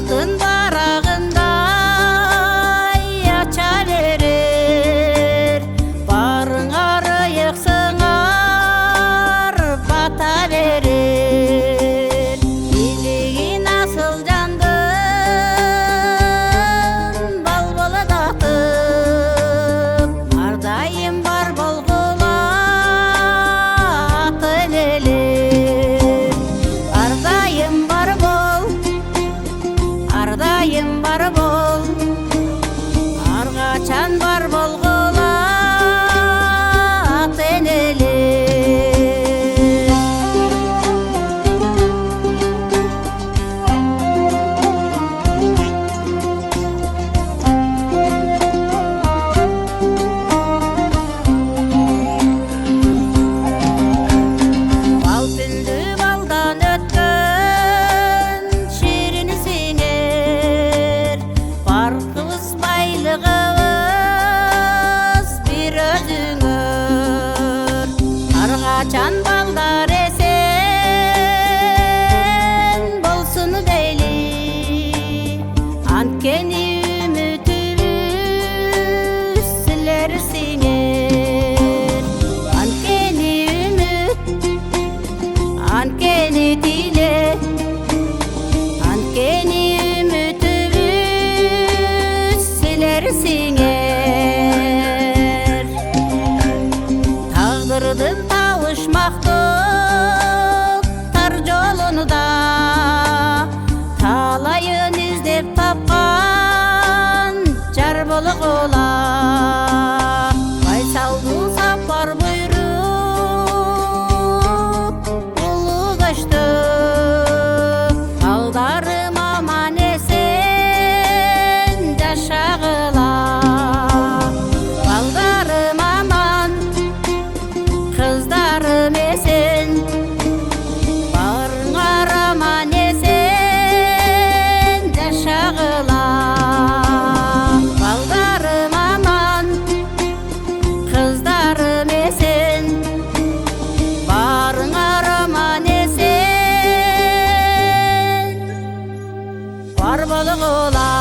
Baktın barağınday aça verir, barыңары yıksыңар bata verir. Билигин асыл жандын балбалы тартып, ардайым бар болгула аты элелер. Ардайым бар бол, ардайым бар бол, аргачан бар болгула аты элелер. Бал түндү балдан өткөн ширини сиңер, бар кыз байлыгыбыз бир өзүңөр. Аргачан балдар эсен болсун дейли, анткени үмүтүбүз силер сиңер. Анткени үмүт, анткени тиле, анткени үмүтүбүз силер сиңер. Тагдырдын табышмактык тар жолунда талайын издеп тапкан жар болгула. Байсалдуу сапар буйруп улуу көчтү, балдарым аман эсен жашагыла. Балдарым аман, кыздарым эсен, барыңар аман эсен жашагыла. Балдарым аман, кыздарым эсен, барыңар аман эсен бар болгула.